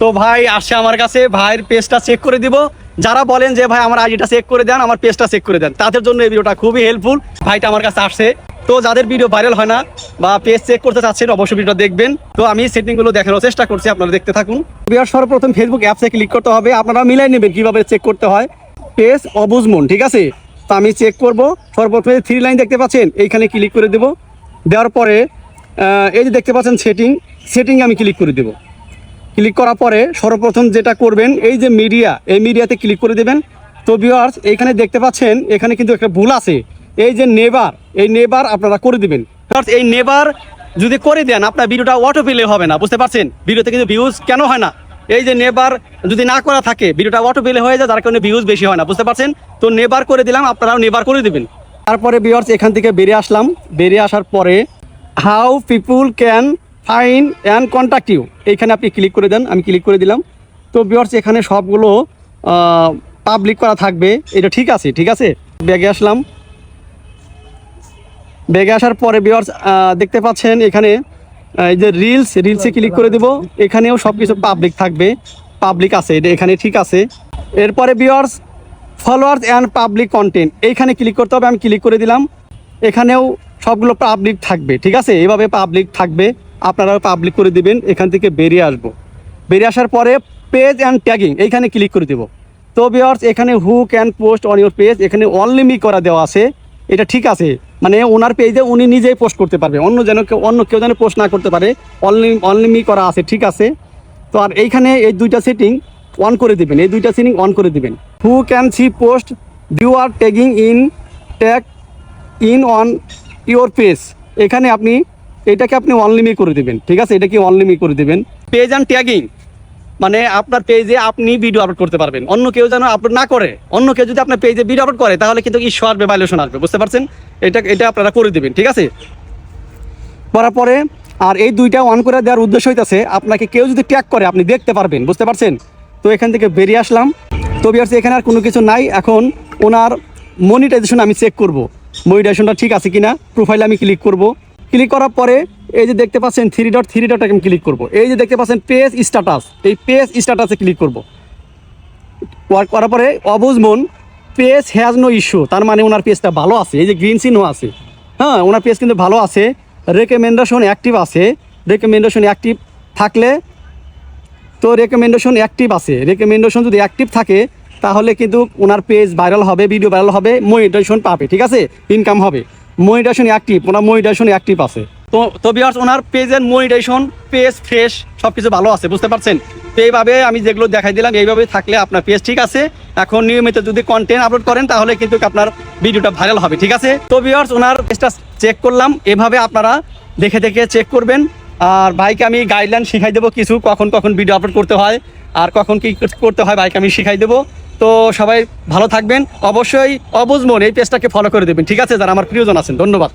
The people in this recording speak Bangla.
তো ভাই আসছে আমার কাছে, ভাইয়ের পেজটা চেক করে দিব। যারা বলেন যে ভাই আমার আইডিটা চেক করে দেন, আমার পেজটা চেক করে দেন, তাদের জন্য এই ভিডিওটা খুবই হেল্পফুল। ভাইটা আমার কাছে আসছে। তো যাদের ভিডিও ভাইরাল হয় না বা পেজ চেক করতে চাচ্ছেন অবশ্যই ভিডিওটা দেখবেন। তো আমি সেটিংগুলো দেখানোর চেষ্টা করছি, আপনারা দেখতে থাকুন। সর্বপ্রথম ফেসবুক অ্যাপসে ক্লিক করতে হবে। আপনারা মিলাই নেবেন কীভাবে চেক করতে হয়। পেজ অবুঝমন, ঠিক আছে। তো আমি চেক করব। সর্বপ্রথমে 3 লাইন দেখতে পাচ্ছেন, এইখানে ক্লিক করে দেব। দেওয়ার পরে এই যে দেখতে পাচ্ছেন সেটিং আমি ক্লিক করে দেব। ক্লিক করার পরে সর্বপ্রথম যেটা করবেন, এই যে মিডিয়া, এই মিডিয়াতে ক্লিক করে দেবেন। তো ভিউয়ার্স এইখানে দেখতে পাচ্ছেন, এখানে কিন্তু একটা ভুল আছে। এই যে নেবার, এই নেবার আপনারা করে দেবেন। এই নেবার যদি করে দেন আপনার ভিডিওটা অটো প্লে হবে না, বুঝতে পারছেন। ভিডিওতে কিন্তু ভিউজ কেন হয় না, এই যে নেবার যদি না করা থাকে ভিডিওটা অটো প্লে হয়ে যায়, যার কারণে ভিউজ বেশি হয় না, বুঝতে পারছেন। তো নেবার করে দিলাম, আপনারাও নেবার করে দেবেন। তারপরে ভিউয়ার্স এখান থেকে বেরিয়ে আসলাম। বেরিয়ে আসার পরে how people can find and contact you, এইখানে আপনি ক্লিক করে দেন। আমি ক্লিক করে দিলাম। তো ভিউয়ার্স এখানে সবগুলো পাবলিক করা থাকবে, এটা ঠিক আছে, ঠিক আছে। ব্যাগে আসলাম। ব্যাগে আসার পরে ভিউয়ার্স দেখতে পাচ্ছেন এখানে এই যে রিলসে ক্লিক করে দেব। এখানেও সব কিছু পাবলিক থাকবে, পাবলিক আছে, এটা এখানে ঠিক আছে। এরপরে viewers followers and public content, এইখানে ক্লিক করতে হবে। আমি ক্লিক করে দিলাম। এখানেও সবগুলো পাবলিক থাকবে, ঠিক আছে। এইভাবে পাবলিক থাকবে, আপনারাও পাবলিক করে দিবেন। এখান থেকে বেরিয়ে আসবো। বেরিয়ে আসার পরে পেজ অ্যান্ড ট্যাগিং, এইখানে ক্লিক করে দেবো। তো ভিউয়ার্স এখানে who can post on your page, এখানে অনলি মি করা দেওয়া আছে, এটা ঠিক আছে। মানে ওনার পেজে উনি নিজেই পোস্ট করতে পারবে, অন্য কেউ যেন পোস্ট না করতে পারে। অনলি মি করা আছে, ঠিক আছে। তো আর এইখানে এই দুইটা সেটিং অন করে দিবেন, এই দুইটা সেটিং অন করে দিবেন। Who can see post you are tagging tag in on your page, এখানে আপনি এটাকে আপনি অনলি মি করে দেবেন, ঠিক আছে। এটাকে অনলি মি করে দেবেন। পেজ অ্যান্ড ট্যাগিং মানে আপনার পেজে আপনি ভিডিও আপলোড করতে পারবেন, অন্য কেউ যেন আপলোড না করে। অন্য কেউ যদি আপনার পেজে ভিডিও আপলোড করে তাহলে কিন্তু ইস্যু আসবে, ভায়োলেশন আসবে, বুঝতে পারছেন। এটা আপনারা করে দেবেন, ঠিক আছে। করার পরে আর এই দুইটা অন করে দেওয়ার উদ্দেশ্য হইতেছে আপনাকে কেউ যদি ট্যাগ করে আপনি দেখতে পারবেন, বুঝতে পারছেন। তো এখান থেকে বেরিয়ে আসলাম। তো ভিউয়ার্স এখানে আর কোনো কিছু নাই। এখন ওনার মনিটাইজেশন আমি চেক করব, মনিটাইজেশনটা ঠিক আছে কিনা। প্রোফাইলে আমি ক্লিক করব। ক্লিক করার পরে এই যে দেখতে পাচ্ছেন থ্রি ডট আমি ক্লিক করব। এই যে দেখতে পাচ্ছেন পেজ স্ট্যাটাস, এই পেজ স্ট্যাটাসে ক্লিক করব। করার পরে Abujhmon page has no issue, তার মানে ওনার পেজটা ভালো আছে, এই যে গ্রিন চিহ্ন আছে। হ্যাঁ, ওনার পেজ কিন্তু ভালো আছে। রেকমেন্ডেশন অ্যাক্টিভ আছে, রেকমেন্ডেশন অ্যাক্টিভ থাকলে তো রেকমেন্ডেশন অ্যাক্টিভ আছে। রেকমেন্ডেশন যদি অ্যাক্টিভ থাকে তাহলে কিন্তু ওনার পেজ ভাইরাল হবে, ভিডিও ভাইরাল হবে, মনিটাইজেশন পাবে, ঠিক আছে, ইনকাম হবে। মনিটাইজেশন অ্যাক্টিভ, ওনার মনিটাইজেশন অ্যাক্টিভ আছে। তো ভিউয়ার্স ওনার পেজের মনিটাইজেশন, পেজ ফ্রেশ, সব কিছু ভালো আছে, বুঝতে পারছেন। তো এইভাবে আমি যেগুলো দেখাই দিলাম এইভাবে থাকলে আপনার পেজ ঠিক আছে। এখন নিয়মিত যদি কন্টেন্ট আপলোড করেন তাহলে কিন্তু আপনার ভিডিওটা ভাইরাল হবে, ঠিক আছে। তো ভিউয়ার্স ওনার পেজটা চেক করলাম, এভাবে আপনারা দেখে চেক করবেন। আর ভাইকে আমি গাইডলাইন শিখাই দেবো কিছু, কখন ভিডিও আপলোড করতে হয় আর কখন কি করতে হয় ভাইকে আমি শিখাই দেবো। তো সবাই ভালো থাকবেন। অবশ্যই অবুঝমন এই পেজটাকে ফলো করে দেবেন, ঠিক আছে, যারা আমার প্রিয়জন আছেন। ধন্যবাদ।